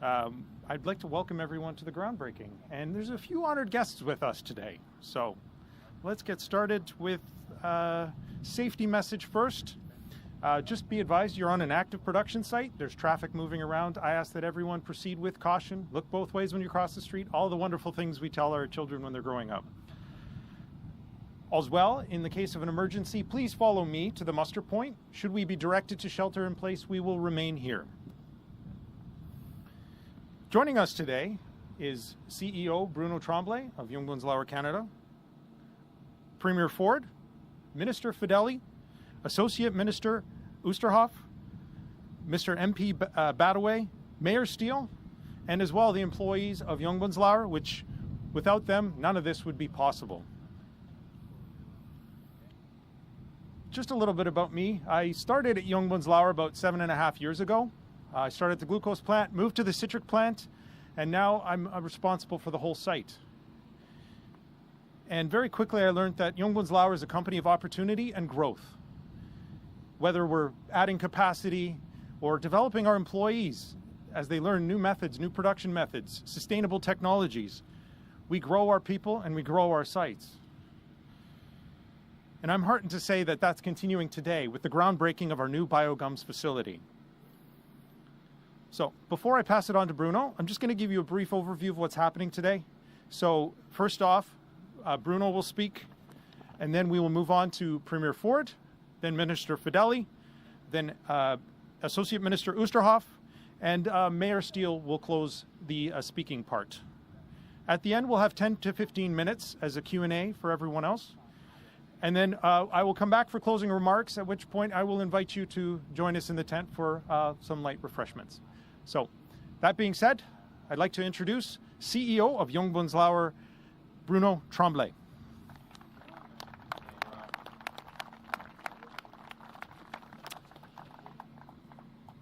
I'd like to welcome everyone to the groundbreaking. And there's a few honored guests with us today. So let's get started with safety message first. Just be advised you're on an active production site. There's traffic moving around. I ask that everyone proceed with caution. Look both ways when you cross the street. All the wonderful things we tell our children when they're growing up. As well, in the case of an emergency, please follow me to the muster point. Should we be directed to shelter in place, we will remain here. Joining us today is CEO Bruno Tremblay of Jungbloedslauer, Canada, Premier Ford, Minister Fedeli, Associate Minister Oosterhoff, Mr. MP Badaway, Mayor Steele, and as well the employees of Jungbloedslauer, which without them, none of this would be possible. Just a little bit about me. I started at Jungbloedslauer about 7.5 years ago. I started at the glucose plant, moved to the citric plant, and now I'm responsible for the whole site. And very quickly I learned that Jungbloedslauer is a company of opportunity and growth. Whether we're adding capacity or developing our employees as they learn new methods, new production methods, sustainable technologies, we grow our people and we grow our sites. And I'm heartened to say that that's continuing today with the groundbreaking of our new biogums facility. So before I pass it on to Bruno, I'm just going to give you a brief overview of what's happening today. So first off, Bruno will speak, and then we will move on to Premier Ford, then Minister Fedeli, then Associate Minister Oosterhoff, and Mayor Steele will close the speaking part. At the end, we'll have 10 to 15 minutes as a Q&A for everyone else. And then I will come back for closing remarks, at which point I will invite you to join us in the tent for some light refreshments. So, that being said, I'd like to introduce CEO of Jungbloedslauer, Bruno Tremblay.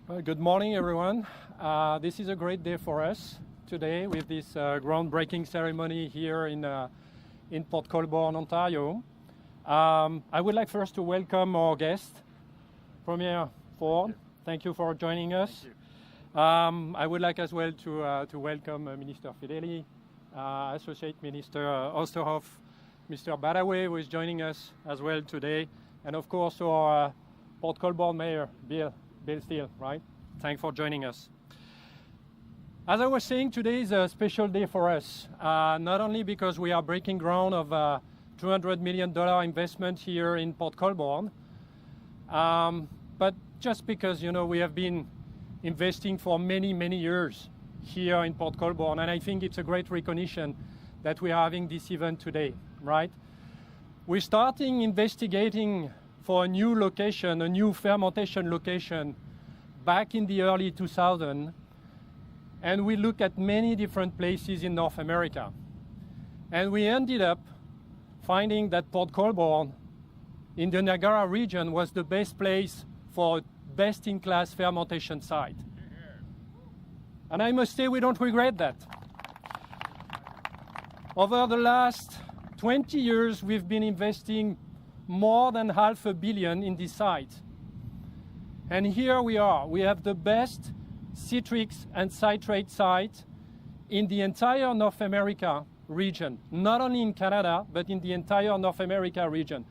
Well, good morning, everyone. This is a great day for us today with this groundbreaking ceremony here in Port Colborne, Ontario. I would like first to welcome our guest, Premier Ford. Thank you for joining us. I would like as well to welcome Minister Fedeli, Associate Minister Oosterhoff, Mr. Badaway, who is joining us as well today, and of course our Port Colborne Mayor, Bill Steele, right? Thanks for joining us. As I was saying, today is a special day for us, not only because we are breaking ground of $200 million investment here in Port Colborne, but just because, you know, we have been investing for many, many years here in Port Colborne, and I think it's a great recognition that we are having this event today, right? We're starting investigating for a new location, a new fermentation location, back in the early 2000s, and we look at many different places in North America. And we ended up finding that Port Colborne in the Niagara region was the best place for a best-in-class fermentation site. And I must say we don't regret that. Over the last 20 years, we've been investing more than $500 million in this site. And here we are. We have the best citrix and citrate site in the entire North America region, not only in Canada, but in the entire North America region.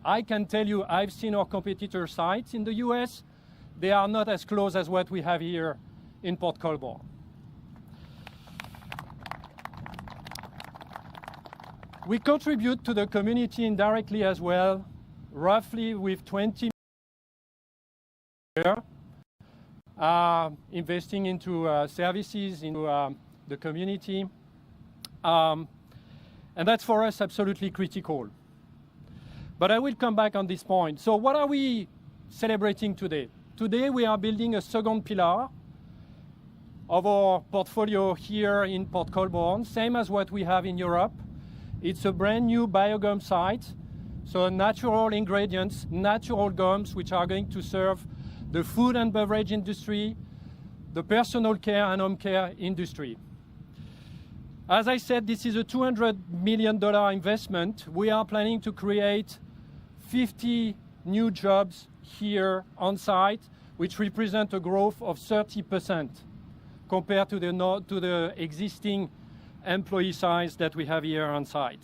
I can tell you, I've seen our competitor sites in the US. They are not as close as what we have here in Port Colborne. We contribute to the community indirectly as well, roughly with 20 million investing into services, into the community. And that's for us absolutely critical. But I will come back on this point. So what are we celebrating today? Today we are building a second pillar of our portfolio here in Port Colborne, same as what we have in Europe. It's a brand new biogum site, so natural ingredients, natural gums, which are going to serve the food and beverage industry, the personal care and home care industry. As I said, this is a $200 million investment. We are planning to create 50 new jobs here on site, which represent a growth of 30% compared to the existing employee size that we have here on site.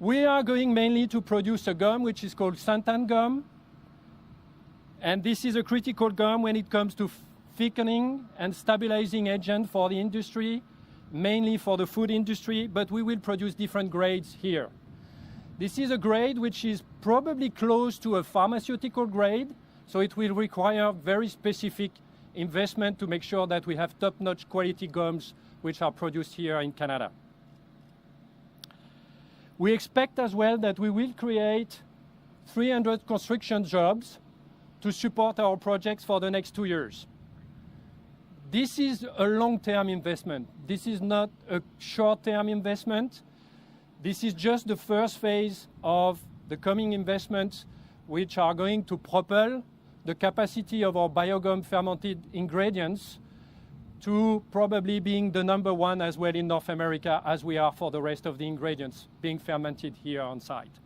We are going mainly to produce a gum which is called santan gum. And this is a critical gum when it comes to thickening and stabilizing agent for the industry, mainly for the food industry, but we will produce different grades here. This is a grade which is probably close to a pharmaceutical grade, so it will require very specific investment to make sure that we have top-notch quality gums which are produced here in Canada. We expect as well that we will create 300 construction jobs to support our projects for the next 2 years. This is a long-term investment. This is not a short-term investment. This is just the first phase of the coming investments which are going to propel the capacity of our biogum fermented ingredients to probably being the #1 as well in North America as we are for the rest of the ingredients being fermented here on site.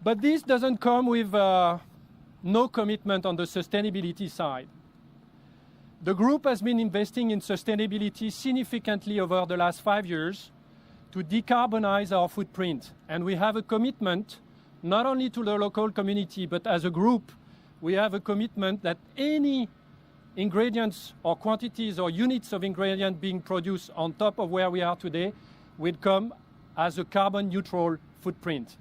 But this doesn't come with no commitment on the sustainability side. The group has been investing in sustainability significantly over the last 5 years to decarbonize our footprint. And we have a commitment not only to the local community, but as a group, we have a commitment that any ingredients or quantities or units of ingredient being produced on top of where we are today will come as a carbon neutral footprint.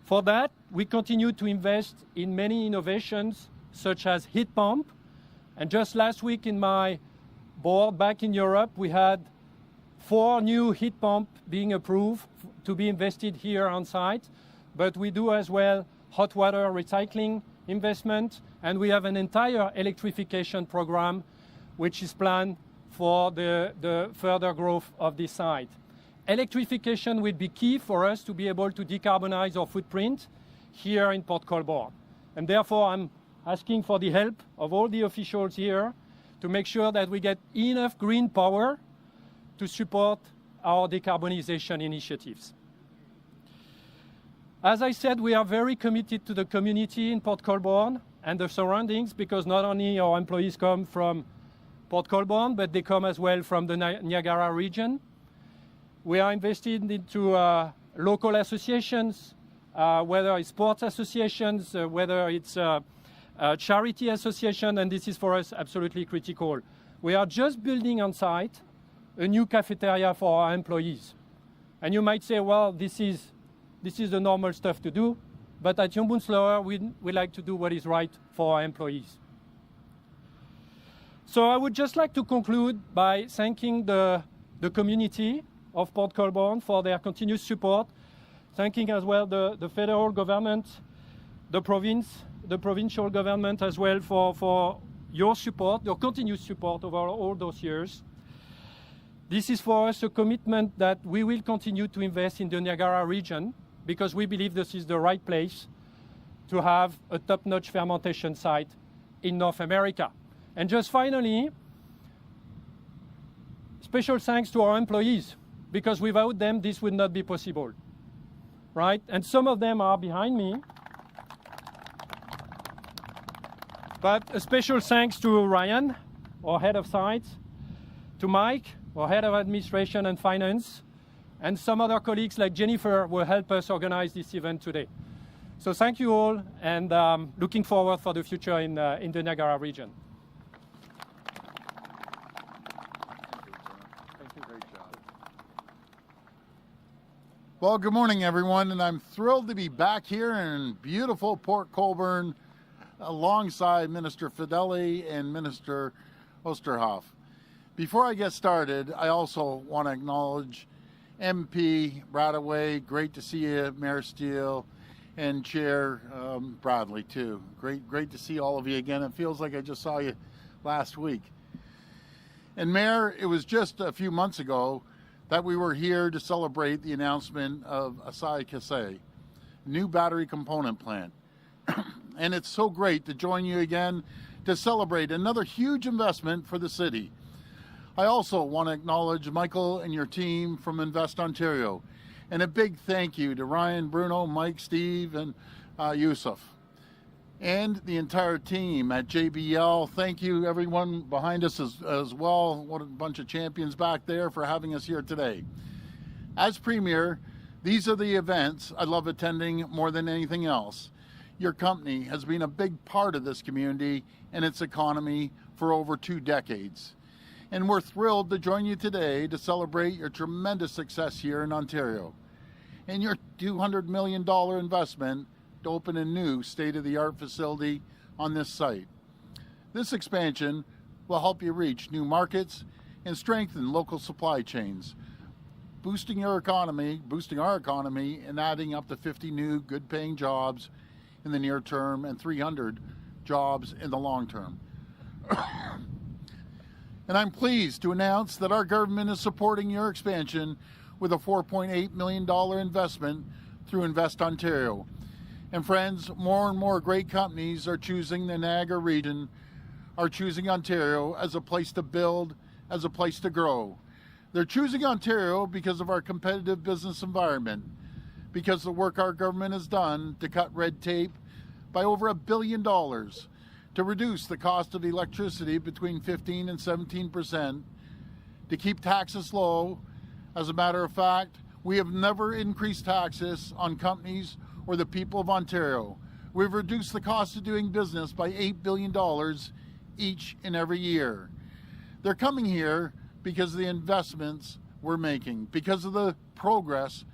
For that, we continue to invest in many innovations such as heat pump. And just last week in my board back in Europe, we had 4 new heat pumps being approved to be invested here on site. But we do as well hot water recycling investment, and we have an entire electrification program which is planned for the further growth of this site. Electrification will be key for us to be able to decarbonize our footprint here in Port Colborne. And therefore, I'm asking for the help of all the officials here to make sure that we get enough green power to support our decarbonization initiatives. As I said, we are very committed to the community in Port Colborne and the surroundings, because not only our employees come from Port Colborne, but they come as well from the Niagara region. We are invested into local associations, whether it's sports associations, whether it's charity association, and this is for us absolutely critical. We are just building on site a new cafeteria for our employees. And you might say, well, this is the normal stuff to do, but at Jumbunsloer, we like to do what is right for our employees. So I would just like to conclude by thanking the community of Port Colborne for their continuous support, thanking as well the federal government, the provincial government as well for your support, your continuous support over all those years. This is for us a commitment that we will continue to invest in the Niagara region, because we believe this is the right place to have a top-notch fermentation site in North America. And just finally, special thanks to our employees, because without them, this would not be possible, right? And some of them are behind me. But a special thanks to Ryan, our head of site, to Mike, our head of administration and finance, and some other colleagues like Jennifer will help us organize this event today. So thank you all, and looking forward for the future in the Niagara region. Thank you, great job. Well, good morning, everyone, and I'm thrilled to be back here in beautiful Port Colborne alongside Minister Fedeli and Minister Oosterhoff. Before I get started, I also want to acknowledge MP Bradaway. Great to see you, Mayor Steele, and Chair Bradley too. Great to see all of you again. It feels like I just saw you last week. And Mayor, it was just a few months ago that we were here to celebrate the announcement of Asai Kasei, new battery component plant. And it's so great to join you again to celebrate another huge investment for the city. I also want to acknowledge Michael and your team from Invest Ontario, and a big thank you to Ryan, Bruno, Mike, Steve, and Yusuf. and the entire team at JBL. Thank you, everyone behind us as well. What a bunch of champions back there for having us here today. As Premier, these are the events I love attending more than anything else. Your company has been a big part of this community and its economy for over 2 decades. And we're thrilled to join you today to celebrate your tremendous success here in Ontario and your $200 million investment to open a new state-of-the-art facility on this site. This expansion will help you reach new markets and strengthen local supply chains, boosting our economy, and adding up to 50 new good-paying jobs in the near term and 300 jobs in the long term. And I'm pleased to announce that our government is supporting your expansion with a $4.8 million investment through Invest Ontario. And friends, more and more great companies are choosing the Niagara region, are choosing Ontario as a place to build, as a place to grow. They're choosing Ontario because of our competitive business environment, because the work our government has done to cut red tape by over $1 billion, to reduce the cost of electricity between 15 and 17%, to keep taxes low. As a matter of fact, we have never increased taxes on companies or the people of Ontario. We've reduced the cost of doing business by $8 billion each and every year. They're coming here because of the investments we're making, because of the progress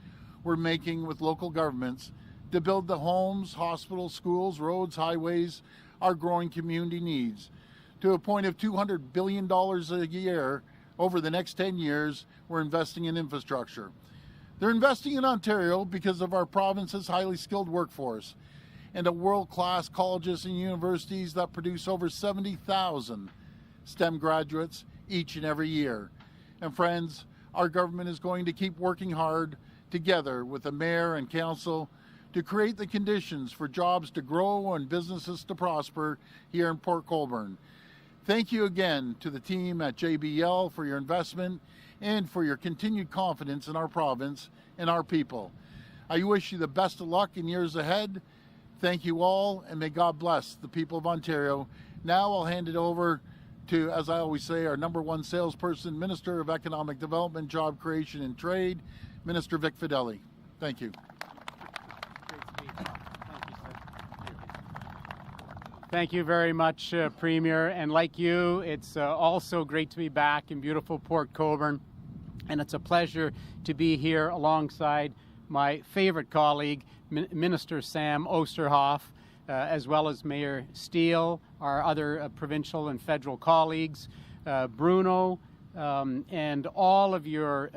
we're making with local governments to build the homes, hospitals, schools, roads, highways, our growing community needs, to a point of $200 billion a year over the next 10 years. We're investing in infrastructure. They're investing in Ontario because of our province's highly skilled workforce and a world-class colleges and universities that produce over 70,000 STEM graduates each and every year. And friends, our government is going to keep working hard together with the mayor and council to create the conditions for jobs to grow and businesses to prosper here in Port Colborne. Thank you again to the team at JBL for your investment and for your continued confidence in our province and our people. I wish you the best of luck in years ahead. Thank you all, and may God bless the people of Ontario. Now I'll hand it over to, as I always say, our #1 salesperson, Minister of Economic Development, Job Creation and Trade, Minister Vic Fedeli. Thank you. Thank you very much, Premier. And like you, it's also great to be back in beautiful Port Colborne. And it's a pleasure to be here alongside my favorite colleague, Minister Sam Oosterhoff, as well as Mayor Steele, our other provincial and federal colleagues, Bruno, and all of your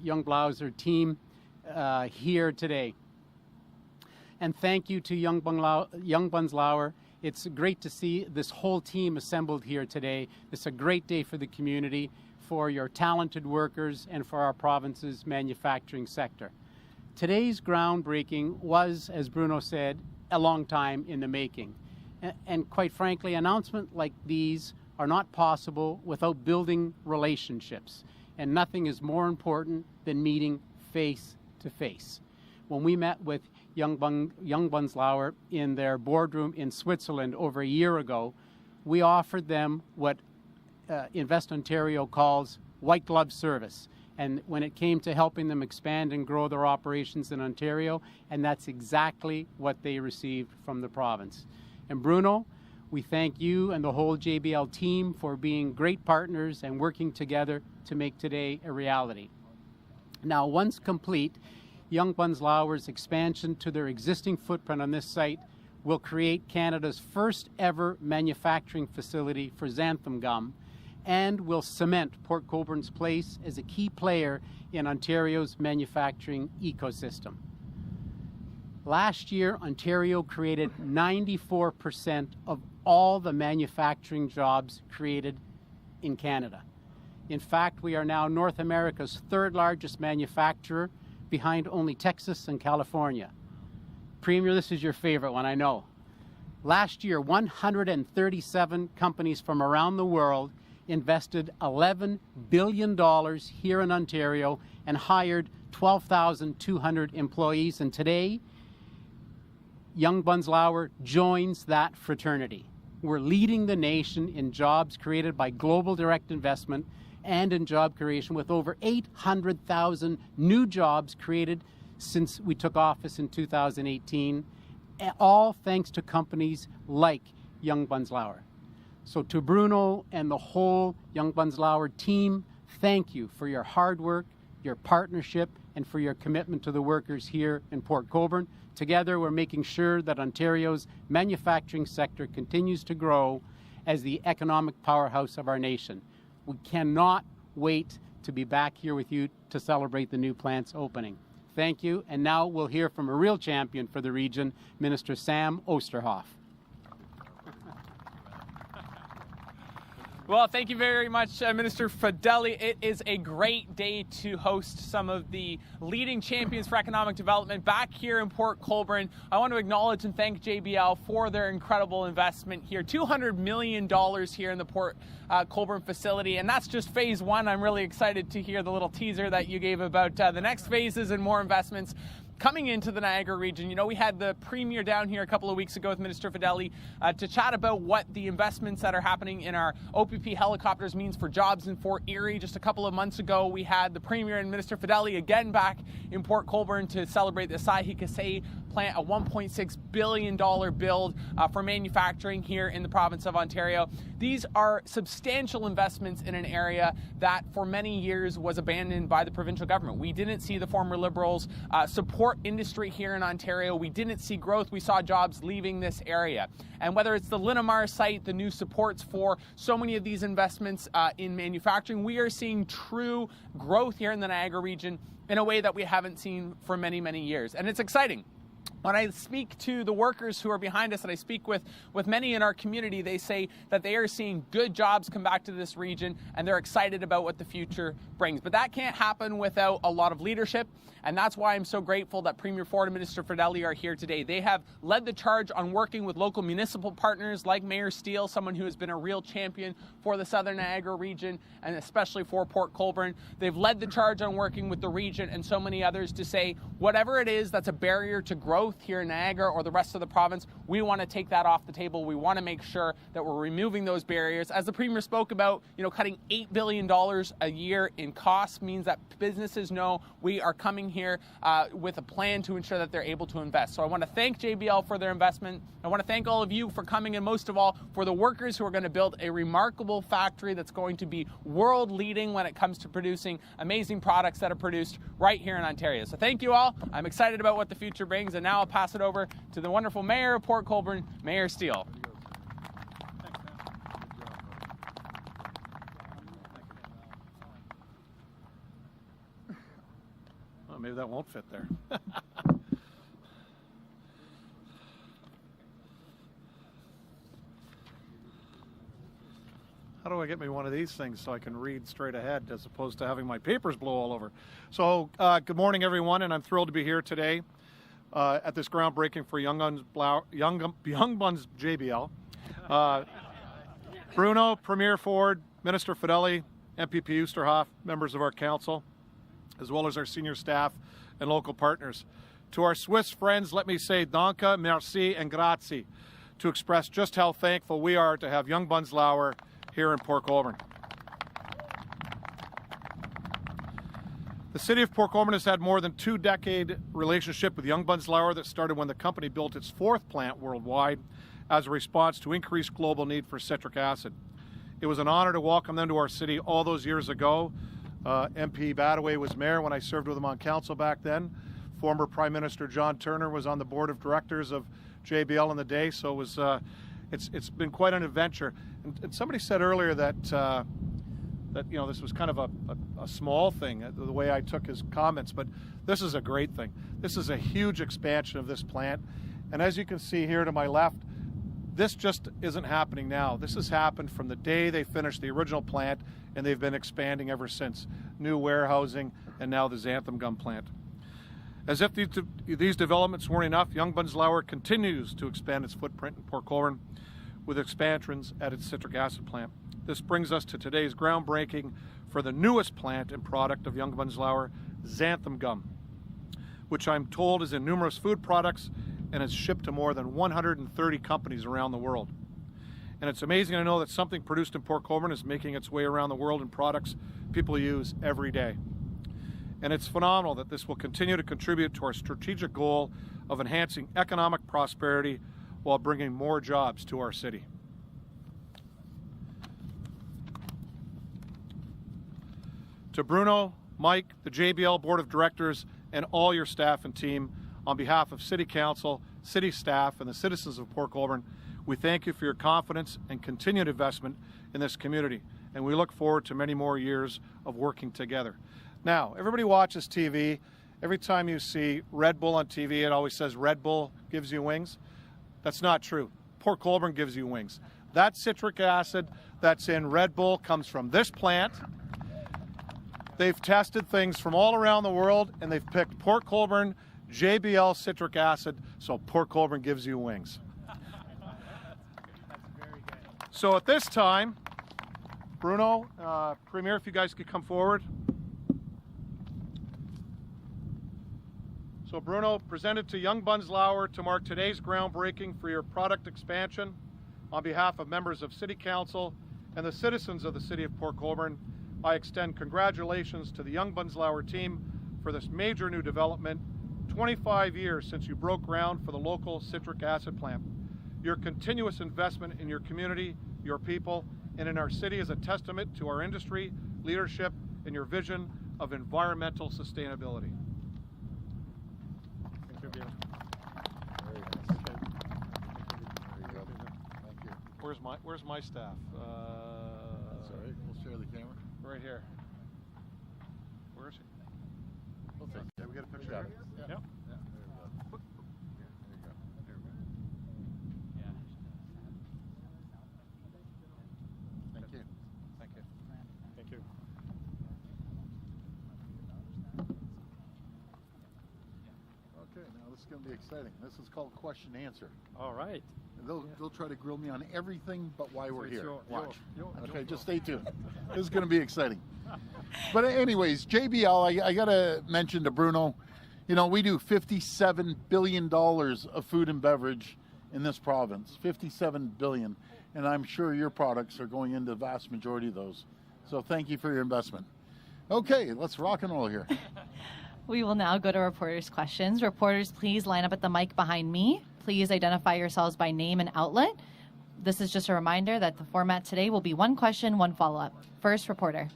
Young Blauser team here today. And thank you to Young Bunzlauer. It's great to see this whole team assembled here today. It's a great day for the community, for your talented workers, and for our province's manufacturing sector. Today's groundbreaking was, as Bruno said, a long time in the making. And quite frankly, announcements like these are not possible without building relationships. And nothing is more important than meeting face to face. When we met with Young Bunzlauer in their boardroom in Switzerland over a year ago, we offered them what Invest Ontario calls white glove service. And when it came to helping them expand and grow their operations in Ontario, and that's exactly what they received from the province. And Bruno, we thank you and the whole JBL team for being great partners and working together to make today a reality. Now, once complete, Young Bunzlauer's expansion to their existing footprint on this site will create Canada's first ever manufacturing facility for xanthan gum, and will cement Port Colborne's place as a key player in Ontario's manufacturing ecosystem. Last year, Ontario created 94% of all the manufacturing jobs created in Canada. In fact, we are now North America's 3rd largest manufacturer, behind only Texas and California. Premier, this is your favorite one, I know. Last year, 137 companies from around the world invested $11 billion here in Ontario and hired 12,200 employees. And today, Young Bunzlauer joins that fraternity. We're leading the nation in jobs created by global direct investment and in job creation, with over 800,000 new jobs created since we took office in 2018, all thanks to companies like Young Bunzlauer. So to Bruno and the whole Young Bunzlauer team, thank you for your hard work, your partnership, and for your commitment to the workers here in Port Colborne. Together, we're making sure that Ontario's manufacturing sector continues to grow as the economic powerhouse of our nation. We cannot wait to be back here with you to celebrate the new plant's opening. Thank you, and now we'll hear from a real champion for the region, Minister Sam Oosterhoff. Well, thank you very much, Minister Fedeli. It is a great day to host some of the leading champions for economic development back here in Port Colborne. I want to acknowledge and thank JBL for their incredible investment here. $200 million here in the Port Colborne facility, and that's just phase one. I'm really excited to hear the little teaser that you gave about the next phases and more investments coming into the Niagara region. You know, we had the Premier down here a couple of weeks ago with Minister Fedeli to chat about what the investments that are happening in our OPP helicopters means for jobs in Fort Erie. Just a couple of months ago, we had the Premier and Minister Fedeli again back in Port Colborne to celebrate the Sahi Kasei plant, a $1.6 billion build for manufacturing here in the province of Ontario. These are substantial investments in an area that for many years was abandoned by the provincial government. We didn't see the former Liberals support industry here in Ontario. We didn't see growth. We saw jobs leaving this area. And whether it's the Linamar site, the new supports for so many of these investments in manufacturing, we are seeing true growth here in the Niagara region in a way that we haven't seen for many, many years. And it's exciting. When I speak to the workers who are behind us, and I speak with many in our community, they say that they are seeing good jobs come back to this region, and they're excited about what the future brings. But that can't happen without a lot of leadership, and that's why I'm so grateful that Premier Ford and Minister Fedeli are here today. They have led the charge on working with local municipal partners like Mayor Steele, someone who has been a real champion for the Southern Niagara region, and especially for Port Colborne. They've led the charge on working with the region and so many others to say, whatever it is that's a barrier to growth here in Niagara or the rest of the province, we want to take that off the table. We want to make sure that we're removing those barriers. As the Premier spoke about, cutting $8 billion a year in costs means that businesses know we are coming here with a plan to ensure that they're able to invest. So I want to thank JBL for their investment. I want to thank all of you for coming, and most of all, for the workers who are going to build a remarkable factory that's going to be world leading when it comes to producing amazing products that are produced right here in Ontario. So thank you all. I'm excited about what the future brings, and now I'll pass it over to the wonderful Mayor of Port Colborne, Mayor Steele. Oh, maybe that won't fit there. How do I get me one of these things so I can read straight ahead as opposed to having my papers blow all over? So good morning, everyone, and I'm thrilled to be here today at this groundbreaking for Young Buns JBL. Bruno, Premier Ford, Minister Fedeli, MPP Oosterhoff, members of our council, as well as our senior staff and local partners. To our Swiss friends, let me say danke, merci, and grazie to express just how thankful we are to have Young Bunzlauer here in Port Colborne. The city of Port Colborne has had more than 2-decade relationship with Young Bunzlauer that started when the company built its 4th plant worldwide as a response to increased global need for citric acid. It was an honor to welcome them to our city all those years ago. MP Badaway was mayor when I served with him on council back then. Former Prime Minister John Turner was on the board of directors of JBL in the day, so it was, it's been quite an adventure. And somebody said earlier that this was kind of a small thing, the way I took his comments, but this is a great thing. This is a huge expansion of this plant, and as you can see here to my left, this just isn't happening now. This has happened from the day they finished the original plant, and they've been expanding ever since. New warehousing, and now the xanthan gum plant. As if these developments weren't enough, Young Bunzlauer continues to expand its footprint in Port Colborne with expansions at its citric acid plant. This brings us to today's groundbreaking for the newest plant and product of Young Bunzlauer, xanthan gum, which I'm told is in numerous food products and it's shipped to more than 130 companies around the world. And it's amazing to know that something produced in Port Colborne is making its way around the world in products people use every day. And it's phenomenal that this will continue to contribute to our strategic goal of enhancing economic prosperity while bringing more jobs to our city. To Bruno, Mike, the JBL Board of Directors, and all your staff and team, on behalf of City Council, city staff, and the citizens of Port Colborne, we thank you for your confidence and continued investment in this community, and we look forward to many more years of working together. Now, everybody watches TV. Every time you see Red Bull on TV, it always says Red Bull gives you wings. That's not true. Port Colborne gives you wings. That citric acid that's in Red Bull comes from this plant. They've tested things from all around the world, and they've picked Port Colborne JBL citric acid, so Port Colborne gives you wings. So at this time, Bruno, Premier, if you guys could come forward. So Bruno, presented to Young Bunslauer to mark today's groundbreaking for your product expansion. On behalf of members of City Council and the citizens of the City of Port Colborne, I extend congratulations to the Young Bunslauer team for this major new development, 25 years since you broke ground for the local citric acid plant. Your continuous investment in your community, your people, and in our city is a testament to our industry, leadership, and your vision of environmental sustainability. Thank you, Bill. Very nice. There you go. Thank you. Where's my staff? That's all right. We'll share the camera. Right here. Where is he? We'll take it. Yeah, we got a picture got here? it. Yeah. Yep. Yeah. There we go. There you go. There we go. Thank you. Thank you. Thank you. Okay, now this is going to be exciting. This is called question and answer. All right. They'll try to grill me on everything but why we're here. Watch. your Okay, just stay tuned. This is going to be exciting. But anyways, JBL, I got to mention to Bruno, you know, we do $57 billion of food and beverage in this province, $57 billion. And I'm sure your products are going into the vast majority of those. So thank you for your investment. Okay, let's rock and roll here. We will now go to reporters' questions. Reporters, please line up at the mic behind me. Please identify yourselves by name and outlet. This is just a reminder that the format today will be one question, one follow-up. First, reporter.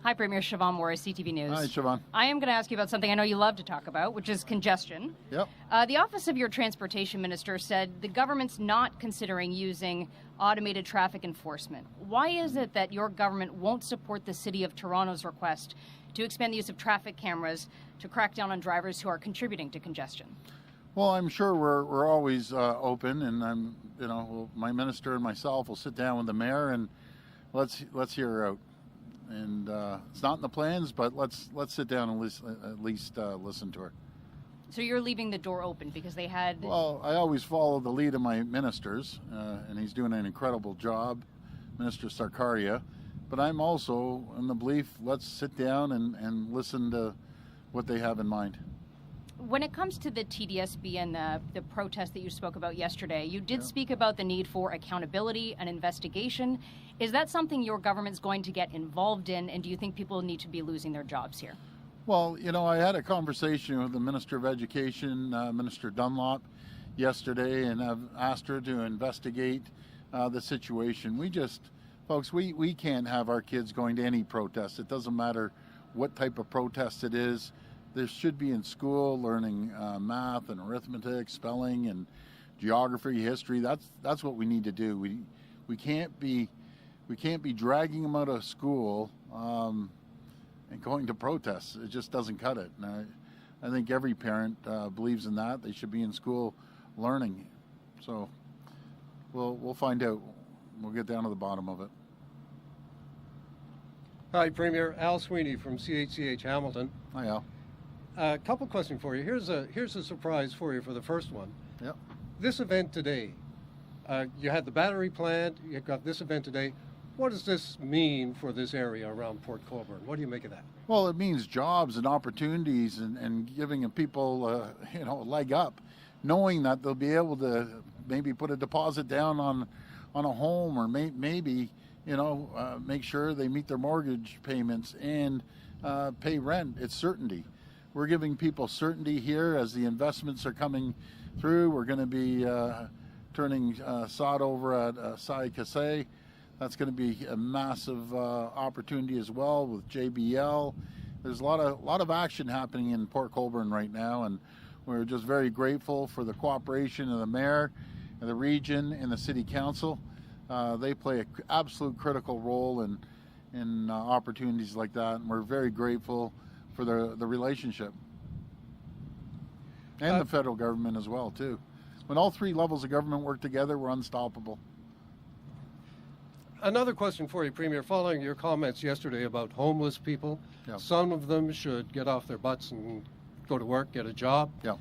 Hi, Premier. Siobhan Morris, CTV News. Hi, Siobhan. I am going to ask you about something I know you love to talk about, which is congestion. Yep. The Office of your Transportation Minister said the government's not considering using automated traffic enforcement. Why is it that your government won't support the City of Toronto's request to expand the use of traffic cameras to crack down on drivers who are contributing to congestion? Well, I'm sure we're always open, and my minister and myself will sit down with the mayor and let's hear her out. And it's not in the plans, but let's sit down and at least listen to her. So you're leaving the door open because they had... Well, I always follow the lead of my ministers, and he's doing an incredible job, Minister Sarkaria. But I'm also in the belief, let's sit down and listen to what they have in mind. When it comes to the TDSB and the protest that you spoke about yesterday, you did speak about the need for accountability and investigation. Is that something your government's going to get involved in, and do you think people need to be losing their jobs here? Well, you know, I had a conversation with the Minister of Education, Minister Dunlop, yesterday, and I've asked her to investigate the situation. Folks, we can't have our kids going to any protest. It doesn't matter what type of protest it is. There should be in school learning math and arithmetic, spelling and geography, history. That's what we need to do. We can't be dragging them out of school and going to protests. It just doesn't cut it. And I think every parent believes in that. They should be in school learning. So we'll find out. We'll get down to the bottom of it. Hi, Premier. Al Sweeney from CHCH Hamilton. Hi, Al. A couple questions for you. Here's a surprise for you for the first one. Yep. This event today, you had the battery plant, you got this event today. What does this mean for this area around Port Colborne? What do you make of that? Well, it means jobs and opportunities and giving people, a leg up, knowing that they'll be able to maybe put a deposit down on a home, or maybe, make sure they meet their mortgage payments and pay rent. It's certainty. We're giving people certainty here as the investments are coming through. We're going to be turning sod over at Sai Kase. That's going to be a massive opportunity as well with JBL. There's a lot of action happening in Port Colborne right now, and we're just very grateful for the cooperation of the mayor and the region and the city council. They play an absolute critical role in opportunities like that, and we're very grateful for the relationship. And the federal government as well, too. When all three levels of government work together, we're unstoppable. Another question for you, Premier. Following your comments yesterday about homeless people, some of them should get off their butts and go to work, get a job. Yeah.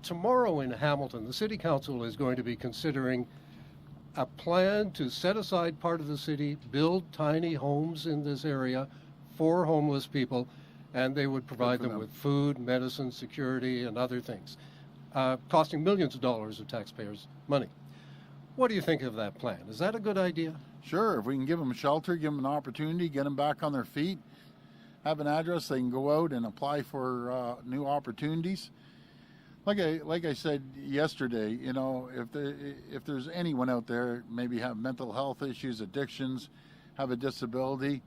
Tomorrow in Hamilton, the City Council is going to be considering a plan to set aside part of the city, build tiny homes in this area for homeless people, and they would provide them with food, medicine, security, and other things, costing millions of dollars of taxpayers' money. What do you think of that plan? Is that a good idea? Sure. If we can give them shelter, give them an opportunity, get them back on their feet, have an address, they can go out and apply for new opportunities. Like I said yesterday, if there's anyone out there maybe have mental health issues, addictions, have a disability,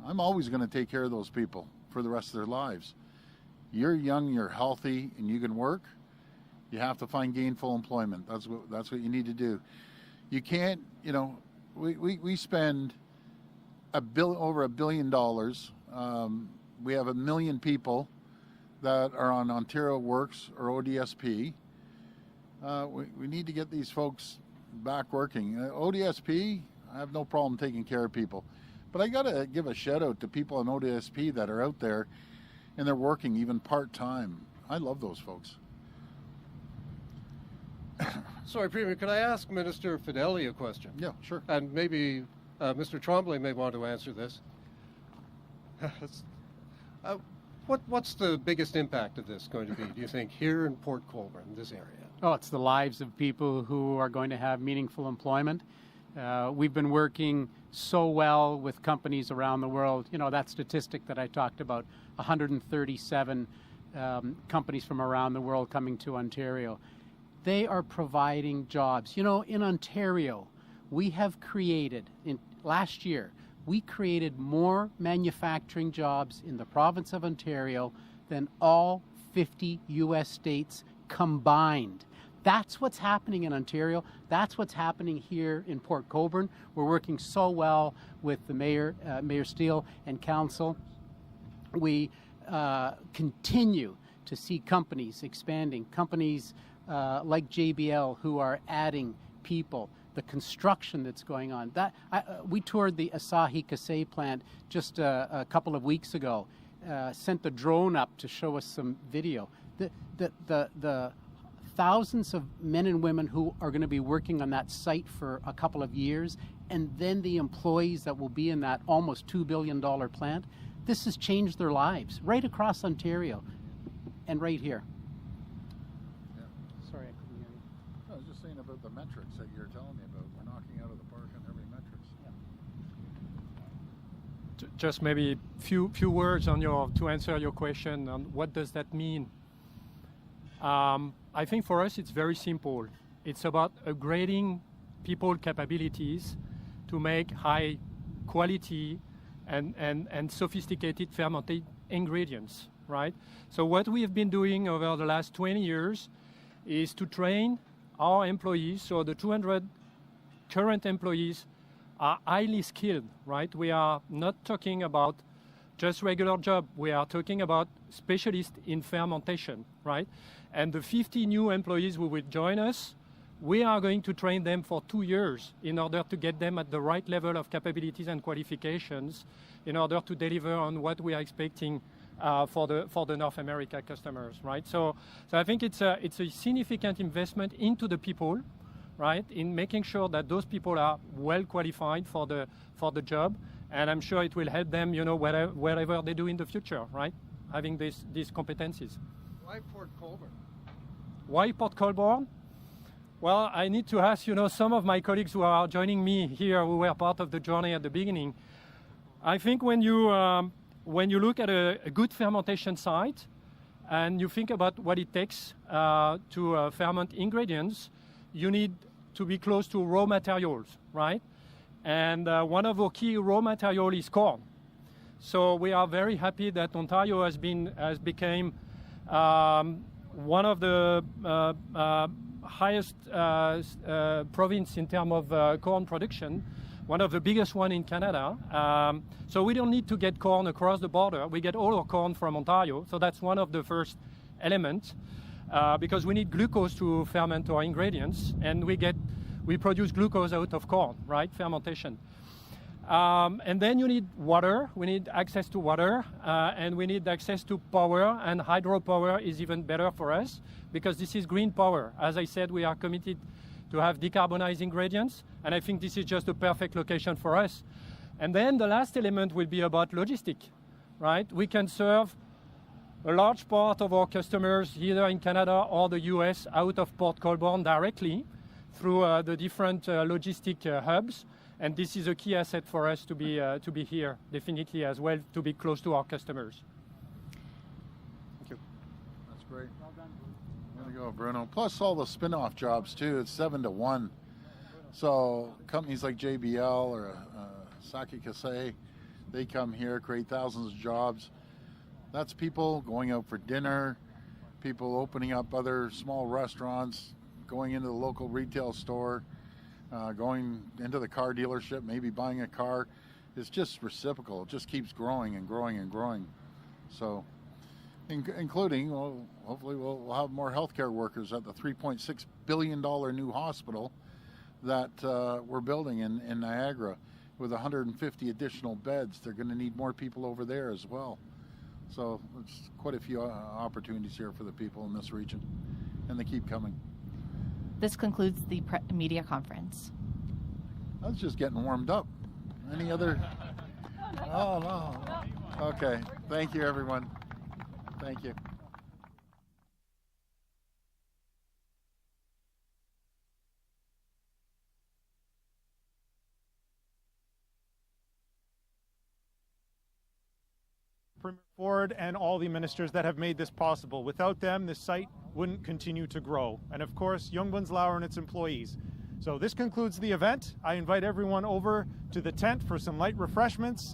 I'm always going to take care of those people for the rest of their lives. You're young, you're healthy, and you can work. You have to find gainful employment. That's what you need to do. You can't, we spend over $1 billion. We have 1 million people that are on Ontario Works or ODSP. We need to get these folks back working. ODSP, I have no problem taking care of people. But I got to give a shout out to people on ODSP that are out there and they're working even part-time. I love those folks. Sorry, Premier, could I ask Minister Fedeli a question? Yeah, sure. And maybe Mr. Tremblay may want to answer this. What's the biggest impact of this going to be, do you think, here in Port Colborne, this area? Oh, it's the lives of people who are going to have meaningful employment. We've been working so well with companies around the world. That statistic that I talked about, 137 companies from around the world coming to Ontario. They are providing jobs. In Ontario, we have created, last year, we created more manufacturing jobs in the province of Ontario than all 50 U.S. states combined. That's what's happening in Ontario. That's what's happening here in Port Colborne. We're working so well with the Mayor, Mayor Steele and Council. We continue to see companies expanding, companies like JBL who are adding people, the construction that's going on. We toured the Asahi Kasei plant just a couple of weeks ago, sent the drone up to show us some video. The thousands of men and women who are going to be working on that site for a couple of years, and then the employees that will be in that almost $2 billion plant, this has changed their lives right across Ontario and right here. Sorry, I couldn't hear you. I was just saying about the metrics that you're telling me about. We're knocking out of the park on every metrics. Yeah. Just maybe few words to answer your question on what does that mean. I think for us it's very simple. It's about upgrading people capabilities to make high quality and sophisticated fermented ingredients, right? So what we have been doing over the last 20 years is to train our employees. So the 200 current employees are highly skilled, right? We are not talking about just regular job. We are talking about specialists in fermentation, right? And the 50 new employees who will join us, we are going to train them for 2 years in order to get them at the right level of capabilities and qualifications in order to deliver on what we are expecting for the North America customers, right? So I think it's a significant investment into the people right, in making sure that those people are well qualified for the job, and I'm sure it will help them, you know, wherever they do in the future, right, having these competencies. Why Port Colborne? Why Port Colborne? Well, I need to ask, you know, some of my colleagues who are joining me here, who were part of the journey at the beginning. I think when you look at a good fermentation site, and you think about what it takes to ferment ingredients, you need to be close to raw materials, right? And one of our key raw materials is corn. So we are very happy that Ontario has become one of the highest province in terms of corn production, one of the biggest one in Canada. So we don't need to get corn across the border. We get all our corn from Ontario. So that's one of the first elements because we need glucose to ferment our ingredients, and we produce glucose out of corn, right? Fermentation. And then you need water. We need access to water, and we need access to power, and hydropower is even better for us because this is green power. As I said, we are committed to have decarbonized ingredients, and I think this is just a perfect location for us. And then the last element will be about logistics, right? We can serve a large part of our customers either in Canada or the US out of Port Colborne directly through the different logistic hubs. And this is a key asset for us to be here, definitely as well, to be close to our customers. Thank you. That's great. There you go, Bruno. Plus all the spin-off jobs too. It's 7 to 1. So companies like JBL or Saki Kasei, they come here, create thousands of jobs. That's people going out for dinner, people opening up other small restaurants, going into the local retail store, going into the car dealership, maybe buying a car. It's just reciprocal. It just keeps growing and growing and growing. So, including, well, hopefully we'll have more healthcare workers at the $3.6 billion new hospital that we're building in Niagara with 150 additional beds. They're going to need more people over there as well. So there's quite a few opportunities here for the people in this region, and they keep coming. This concludes the media conference. I was just getting warmed up. Any other? Oh, no. Okay. Thank you, everyone. Thank you. Premier Ford and all the ministers that have made this possible. Without them, this site wouldn't continue to grow. And of course, Young Bunzlauer and its employees. So this concludes the event. I invite everyone over to the tent for some light refreshments.